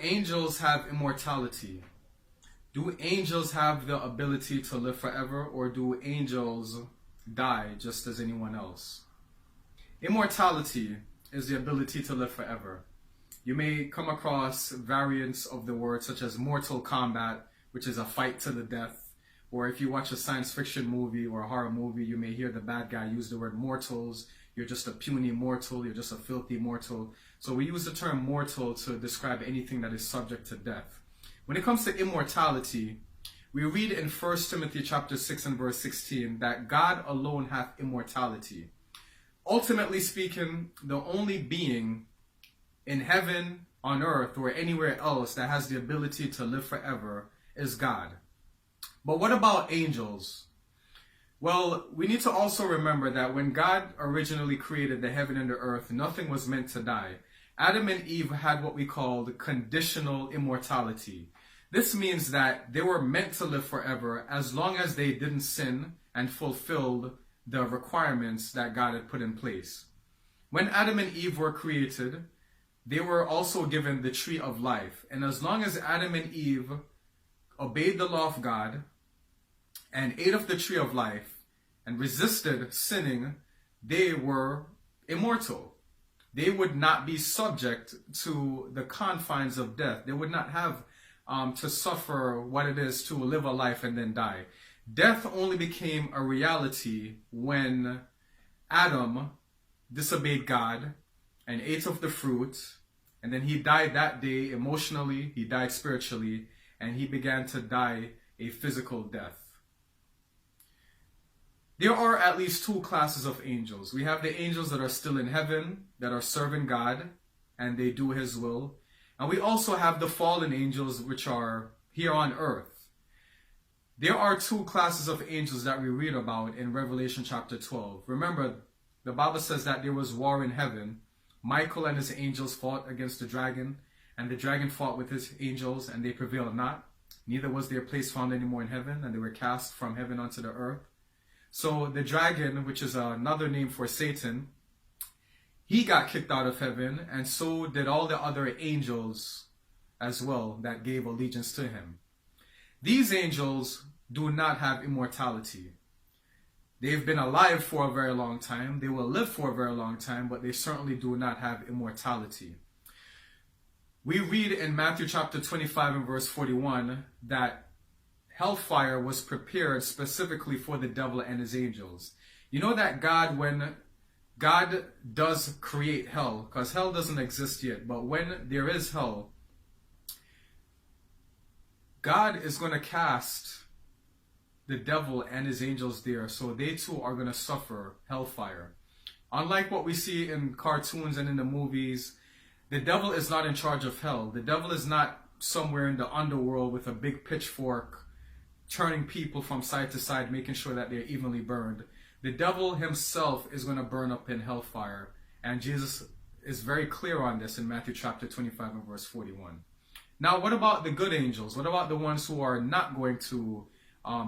angels have immortality? Do angels have the ability to live forever, or do angels die just as anyone else? Immortality is the ability to live forever. You may come across variants of the word such as mortal combat, which is a fight to the death. Or if you watch a science fiction movie or a horror movie, you may hear the bad guy use the word mortals. You're just a puny mortal, you're just a filthy mortal. So we use the term mortal to describe anything that is subject to death. When it comes to immortality, we read in 1 Timothy chapter 6 and verse 16 that God alone hath immortality. Ultimately speaking, the only being in heaven, on earth, or anywhere else that has the ability to live forever is God. But what about angels? Well, we need to also remember that when God originally created the heaven and the earth, nothing was meant to die. Adam and Eve had what we called conditional immortality. This means that they were meant to live forever as long as they didn't sin and fulfilled the requirements that God had put in place. When Adam and Eve were created, they were also given the tree of life. And as long as Adam and Eve obeyed the law of God and ate of the tree of life and resisted sinning, they were immortal. They would not be subject to the confines of death. They would not have to suffer what it is to live a life and then die. Death only became a reality when Adam disobeyed God and ate of the fruit, and then he died that day emotionally, he died spiritually, and he began to die a physical death. There are at least two classes of angels. We have the angels that are still in heaven, that are serving God, and they do his will. And we also have the fallen angels, which are here on earth. There are two classes of angels that we read about in Revelation chapter 12. Remember, the Bible says that there was war in heaven. Michael and his angels fought against the dragon, and the dragon fought with his angels, and they prevailed not. Neither was their place found anymore in heaven, and they were cast from heaven unto the earth. So the dragon, which is another name for Satan, he got kicked out of heaven, and so did all the other angels as well that gave allegiance to him. These angels do not have immortality. They've been alive for a very long time. They will live for a very long time, but they certainly do not have immortality. We read in Matthew chapter 25 and verse 41 that Hellfire was prepared specifically for the devil and his angels. You know that when God does create hell, because hell doesn't exist yet, but when there is hell, God is going to cast the devil and his angels there, so they too are going to suffer hellfire. Unlike what we see in cartoons and in the movies, the devil is not in charge of hell. The devil is not somewhere in the underworld with a big pitchfork, turning people from side to side, making sure that they're evenly burned. The devil himself is going to burn up in hellfire. And Jesus is very clear on this in Matthew chapter 25 and verse 41. Now, what about the good angels? What about the ones who are not going to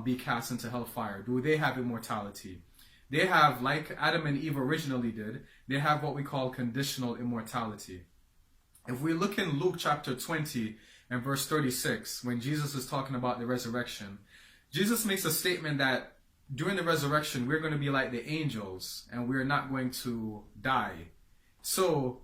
be cast into hellfire? Do they have immortality? They have, like Adam and Eve originally did, they have what we call conditional immortality. If we look in Luke chapter 20 and verse 36, when Jesus is talking about the resurrection, Jesus makes a statement that during the resurrection, we're going to be like the angels and we're not going to die. So,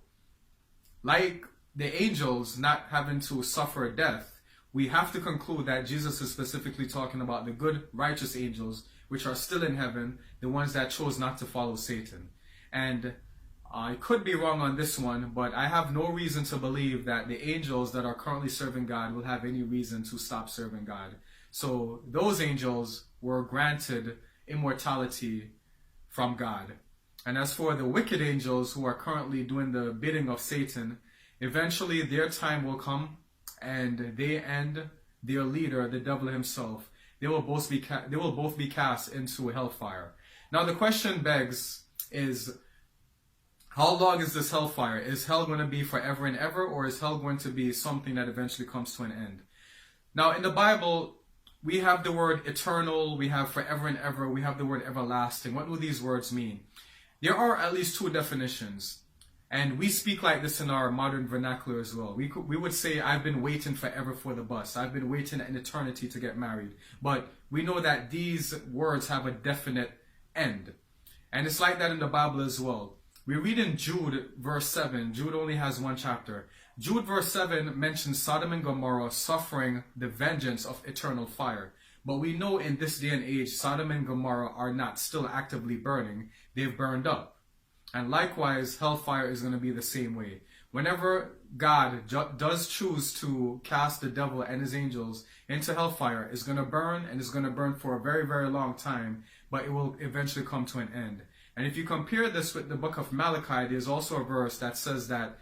like the angels not having to suffer death, we have to conclude that Jesus is specifically talking about the good, righteous angels, which are still in heaven, the ones that chose not to follow Satan. And I could be wrong on this one, but I have no reason to believe that the angels that are currently serving God will have any reason to stop serving God. So those angels were granted immortality from God. And as for the wicked angels who are currently doing the bidding of Satan, eventually their time will come and they and their leader, the devil himself, they will both be cast into hellfire. Now the question begs is, how long is this hellfire? Is hell going to be forever and ever, or is hell going to be something that eventually comes to an end? Now in the Bible, we have the word eternal, we have forever and ever, we have the word everlasting. What do these words mean? There are at least two definitions. And we speak like this in our modern vernacular as well. We would say, I've been waiting forever for the bus. I've been waiting an eternity to get married. But we know that these words have a definite end. And it's like that in the Bible as well. We read in Jude verse 7. Jude only has one chapter. Jude verse 7 mentions Sodom and Gomorrah suffering the vengeance of eternal fire. But we know in this day and age, Sodom and Gomorrah are not still actively burning. They've burned up. And likewise, hellfire is going to be the same way. Whenever God does choose to cast the devil and his angels into hellfire, it's going to burn, and it's going to burn for a very, very long time, but it will eventually come to an end. And if you compare this with the book of Malachi, there's also a verse that says that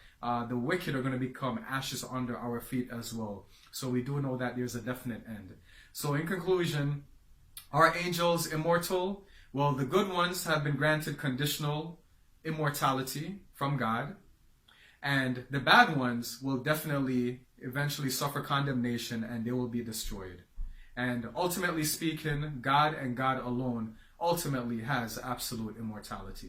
the wicked are going to become ashes under our feet as well. So we do know that there's a definite end. So in conclusion, are angels immortal? Well, the good ones have been granted conditional immortality from God, and the bad ones will definitely eventually suffer condemnation, and they will be destroyed. And ultimately speaking, God and God alone ultimately has absolute immortality.